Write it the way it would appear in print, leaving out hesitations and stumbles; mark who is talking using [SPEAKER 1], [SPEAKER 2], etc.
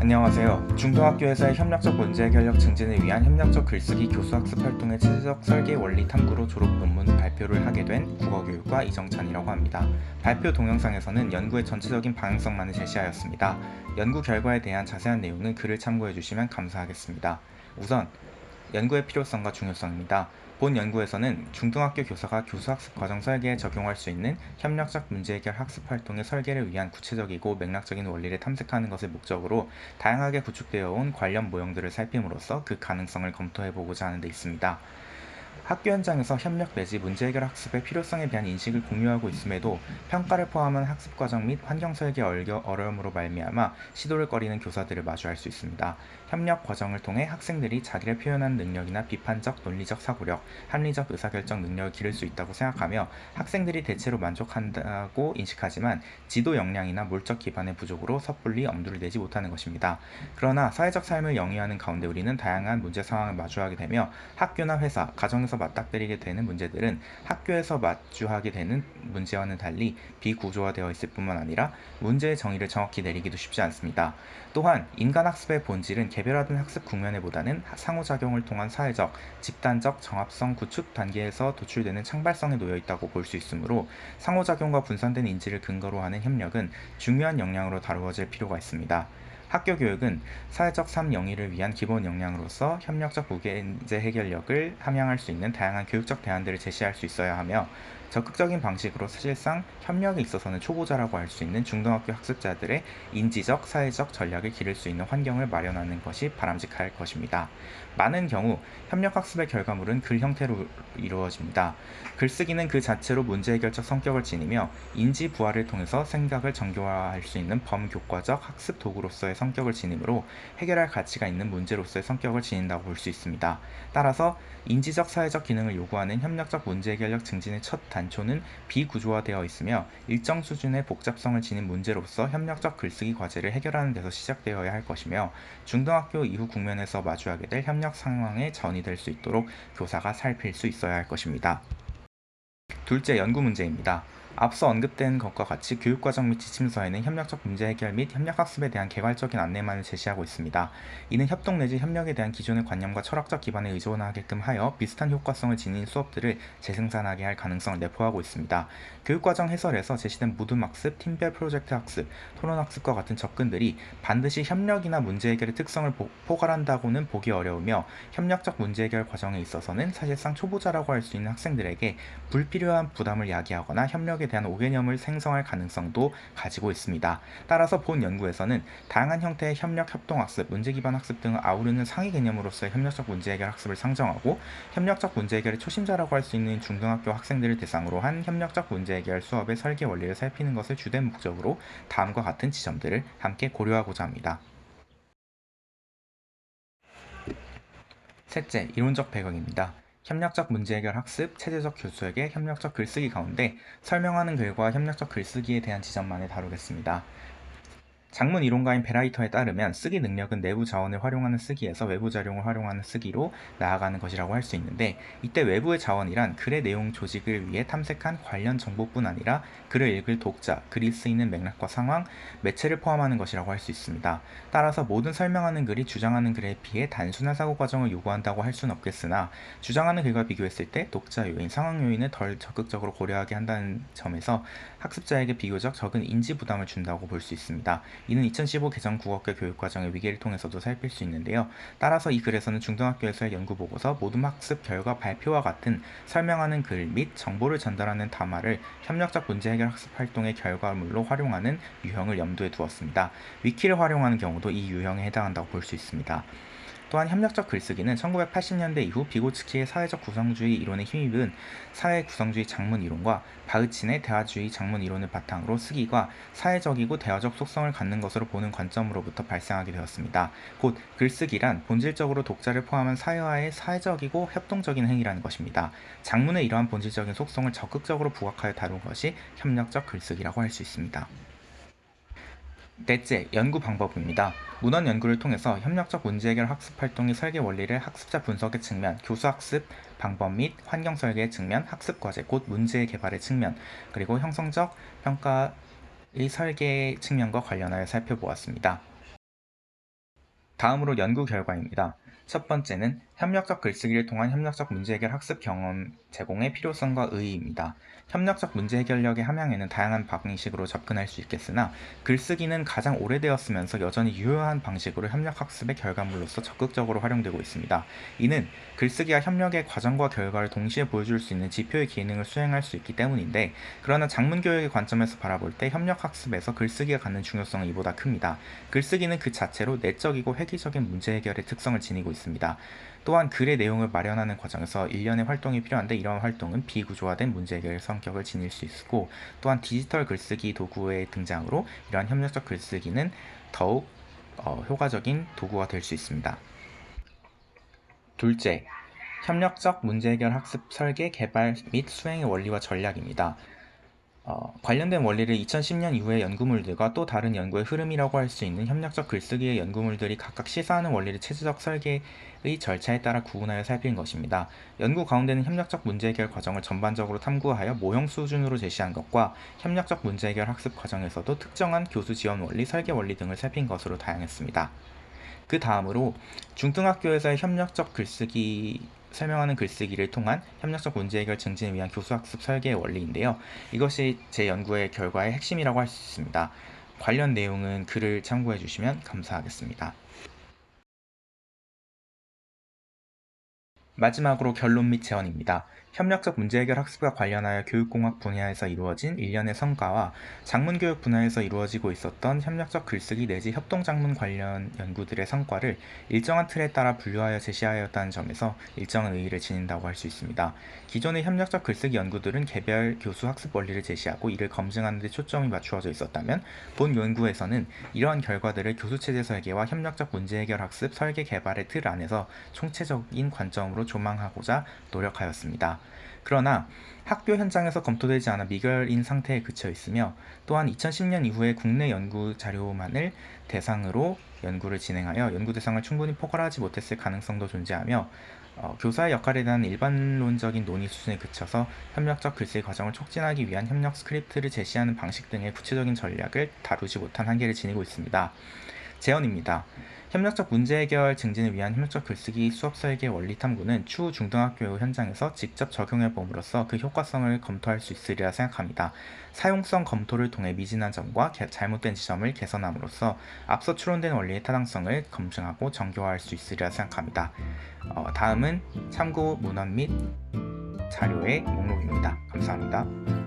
[SPEAKER 1] 안녕하세요. 중등학교에서의 협력적 문제 해결력 증진을 위한 협력적 글쓰기 교수학습 활동의 체제적 설계 원리 탐구로 졸업 논문 발표를 하게 된 국어교육과 이정찬이라고 합니다. 발표 동영상에서는 연구의 전체적인 방향성만을 제시하였습니다. 연구 결과에 대한 자세한 내용은 글을 참고해 주시면 감사하겠습니다. 우선 연구의 필요성과 중요성입니다. 본 연구에서는 중등학교 교사가 교수학습 과정 설계에 적용할 수 있는 협력적 문제해결 학습 활동의 설계를 위한 구체적이고 맥락적인 원리를 탐색하는 것을 목적으로 다양하게 구축되어 온 관련 모형들을 살핌으로써 그 가능성을 검토해보고자 하는 데 있습니다. 학교 현장에서 협력 내지 문제 해결 학습의 필요성에 대한 인식을 공유하고 있음에도 평가를 포함한 학습 과정 및 환경 설계 어려움으로 말미암아 시도를 꺼리는 교사들을 마주할 수 있습니다. 협력 과정을 통해 학생들이 자기를 표현하는 능력이나 비판적, 논리적 사고력, 합리적 의사결정 능력을 기를 수 있다고 생각하며 학생들이 대체로 만족한다고 인식하지만 지도 역량이나 물적 기반의 부족으로 섣불리 엄두를 내지 못하는 것입니다. 그러나 사회적 삶을 영위하는 가운데 우리는 다양한 문제 상황을 마주하게 되며 학교나 회사, 가정에서 맞닥뜨리게 되는 문제들은 학교에서 마주하게 되는 문제와는 달리 비구조화되어 있을 뿐만 아니라 문제의 정의를 정확히 내리기도 쉽지 않습니다. 또한 인간 학습의 본질은 개별화된 학습 국면에보다는 상호작용을 통한 사회적, 집단적 정합성 구축 단계에서 도출되는 창발성에 놓여 있다고 볼 수 있으므로 상호작용과 분산된 인지를 근거로 하는 협력은 중요한 역량으로 다루어질 필요가 있습니다. 학교 교육은 사회적 삶 영위를 위한 기본 역량으로서 협력적 문제 해결력을 함양할 수 있는 다양한 교육적 대안들을 제시할 수 있어야 하며 적극적인 방식으로 사실상 협력에 있어서는 초보자라고 할 수 있는 중등학교 학습자들의 인지적, 사회적 전략을 기를 수 있는 환경을 마련하는 것이 바람직할 것입니다. 많은 경우 협력학습의 결과물은 글 형태로 이루어집니다. 글쓰기는 그 자체로 문제 해결적 성격을 지니며 인지 부활을 통해서 생각을 정교화할 수 있는 범교과적 학습 도구로서의 성격을 지니므로 해결할 가치가 있는 문제로서의 성격을 지닌다고 볼 수 있습니다. 따라서 인지적 사회적 기능을 요구하는 협력적 문제 해결력 증진의 첫 단초는 비구조화되어 있으며 일정 수준의 복잡성을 지닌 문제로서 협력적 글쓰기 과제를 해결하는 데서 시작되어야 할 것이며 중등학교 이후 국면에서 마주하게 될 협력 상황에 전이될 수 있도록 교사가 살필 수 있어야 할 것입니다. 둘째, 연구 문제입니다. 앞서 언급된 것과 같이 교육과정 및 지침서에는 협력적 문제 해결 및 협력학습에 대한 개괄적인 안내만을 제시하고 있습니다. 이는 협동 내지 협력에 대한 기존의 관념과 철학적 기반에 의존하게끔 하여 비슷한 효과성을 지닌 수업들을 재생산하게 할 가능성을 내포하고 있습니다. 교육과정 해설에서 제시된 모둠학습, 팀별 프로젝트 학습, 토론학습과 같은 접근들이 반드시 협력이나 문제 해결의 특성을 포괄한다고는 보기 어려우며 협력적 문제 해결 과정에 있어서는 사실상 초보자라고 할 수 있는 학생들에게 불필요한 부담을 야기하거나 협력에 대한 오개념을 생성할 가능성도 가지고 있습니다. 따라서 본 연구에서는 다양한 형태의 협력, 협동학습, 문제기반 학습 등을 아우르는 상위 개념으로서의 협력적 문제해결 학습을 상정하고 협력적 문제해결의 초심자라고 할 수 있는 중등학교 학생들을 대상으로 한 협력적 문제해결 수업의 설계 원리를 살피는 것을 주된 목적으로 다음과 같은 지점들을 함께 고려하고자 합니다. 셋째, 이론적 배경입니다. 협력적 문제 해결 학습, 체제적 교수에게 협력적 글쓰기 가운데 설명하는 글과 협력적 글쓰기에 대한 지점만을 다루겠습니다. 작문 이론가인 베라이터에 따르면 쓰기 능력은 내부 자원을 활용하는 쓰기에서 외부 자료를 활용하는 쓰기로 나아가는 것이라고 할 수 있는데, 이때 외부의 자원이란 글의 내용 조직을 위해 탐색한 관련 정보뿐 아니라 글을 읽을 독자, 글이 쓰이는 맥락과 상황, 매체를 포함하는 것이라고 할 수 있습니다. 따라서 모든 설명하는 글이 주장하는 글에 비해 단순한 사고 과정을 요구한다고 할 수는 없겠으나 주장하는 글과 비교했을 때 독자 요인, 상황 요인을 덜 적극적으로 고려하게 한다는 점에서 학습자에게 비교적 적은 인지 부담을 준다고 볼 수 있습니다. 이는 2015 개정 국어학교 교육과정의 위계를 통해서도 살필 수 있는데요. 따라서 이 글에서는 중등학교에서의 연구보고서, 모둠학습 결과 발표와 같은 설명하는 글 및 정보를 전달하는 담화를 협력적 문제 해결 학습 활동의 결과물로 활용하는 유형을 염두에 두었습니다. 위키를 활용하는 경우도 이 유형에 해당한다고 볼 수 있습니다. 또한 협력적 글쓰기는 1980년대 이후 비고츠키의 사회적 구성주의 이론에 힘입은 사회 구성주의 작문 이론과 바흐친의 대화주의 작문 이론을 바탕으로 쓰기가 사회적이고 대화적 속성을 갖는 것으로 보는 관점으로부터 발생하게 되었습니다. 곧 글쓰기란 본질적으로 독자를 포함한 사회와의 사회적이고 협동적인 행위라는 것입니다. 작문의 이러한 본질적인 속성을 적극적으로 부각하여 다룬 것이 협력적 글쓰기라고 할 수 있습니다. 넷째, 연구 방법입니다. 문헌 연구를 통해서 협력적 문제 해결 학습 활동의 설계 원리를 학습자 분석의 측면, 교수 학습 방법 및 환경 설계의 측면, 학습 과제 곧 문제 개발의 측면, 그리고 형성적 평가의 설계 측면과 관련하여 살펴보았습니다. 다음으로 연구 결과입니다. 첫 번째는 협력적 글쓰기를 통한 협력적 문제 해결 학습 경험 제공의 필요성과 의의입니다. 협력적 문제 해결력의 함양에는 다양한 방식으로 접근할 수 있겠으나 글쓰기는 가장 오래되었으면서 여전히 유효한 방식으로 협력 학습의 결과물로서 적극적으로 활용되고 있습니다. 이는 글쓰기가 협력의 과정과 결과를 동시에 보여줄 수 있는 지표의 기능을 수행할 수 있기 때문인데, 그러나 작문 교육의 관점에서 바라볼 때 협력 학습에서 글쓰기가 갖는 중요성은 이보다 큽니다. 글쓰기는 그 자체로 내적이고 획기적인 문제 해결의 특성을 지니고 있습니다. 또한 글의 내용을 마련하는 과정에서 일련의 활동이 필요한데, 이러한 활동은 비구조화된 문제 해결 성격을 지닐 수 있고, 또한 디지털 글쓰기 도구의 등장으로 이러한 협력적 글쓰기는 더욱 효과적인 도구가 될 수 있습니다. 둘째, 협력적 문제 해결 학습 설계, 개발 및 수행의 원리와 전략입니다. 관련된 원리를 2010년 이후의 연구물들과 또 다른 연구의 흐름이라고 할 수 있는 협력적 글쓰기의 연구물들이 각각 시사하는 원리를 체제적 설계의 절차에 따라 구분하여 살핀 것입니다. 연구 가운데는 협력적 문제 해결 과정을 전반적으로 탐구하여 모형 수준으로 제시한 것과 협력적 문제 해결 학습 과정에서도 특정한 교수 지원 원리, 설계 원리 등을 살핀 것으로 다양했습니다. 그 다음으로 중등학교에서의 협력적 글쓰기 설명하는 글쓰기를 통한 협력적 문제 해결 증진을 위한 교수학습 설계의 원리인데요. 이것이 제 연구의 결과의 핵심이라고 할 수 있습니다. 관련 내용은 글을 참고해 주시면 감사하겠습니다. 마지막으로 결론 및 제언입니다. 협력적 문제 해결 학습과 관련하여 교육공학 분야에서 이루어진 일련의 성과와 작문교육 분야에서 이루어지고 있었던 협력적 글쓰기 내지 협동작문 관련 연구들의 성과를 일정한 틀에 따라 분류하여 제시하였다는 점에서 일정한 의의를 지닌다고 할 수 있습니다. 기존의 협력적 글쓰기 연구들은 개별 교수 학습 원리를 제시하고 이를 검증하는 데 초점이 맞추어져 있었다면, 본 연구에서는 이러한 결과들을 교수체제 설계와 협력적 문제 해결 학습 설계 개발의 틀 안에서 총체적인 관점으로 조망하고자 노력하였습니다. 그러나 학교 현장에서 검토되지 않아 미결인 상태에 그쳐 있으며, 또한 2010년 이후에 국내 연구 자료만을 대상으로 연구를 진행하여 연구 대상을 충분히 포괄하지 못했을 가능성도 존재하며, 교사의 역할에 대한 일반론적인 논의 수준에 그쳐서 협력적 글쓰기 과정을 촉진하기 위한 협력 스크립트를 제시하는 방식 등의 구체적인 전략을 다루지 못한 한계를 지니고 있습니다. 제언입니다. 협력적 문제 해결 증진을 위한 협력적 글쓰기 수업 설계 원리 탐구는 추후 중등학교 현장에서 직접 적용해 봄으로써 그 효과성을 검토할 수 있으리라 생각합니다. 사용성 검토를 통해 미진한 점과 잘못된 지점을 개선함으로써 앞서 추론된 원리의 타당성을 검증하고 정교화할 수 있으리라 생각합니다. 다음은 참고 문헌 및 자료의 목록입니다. 감사합니다.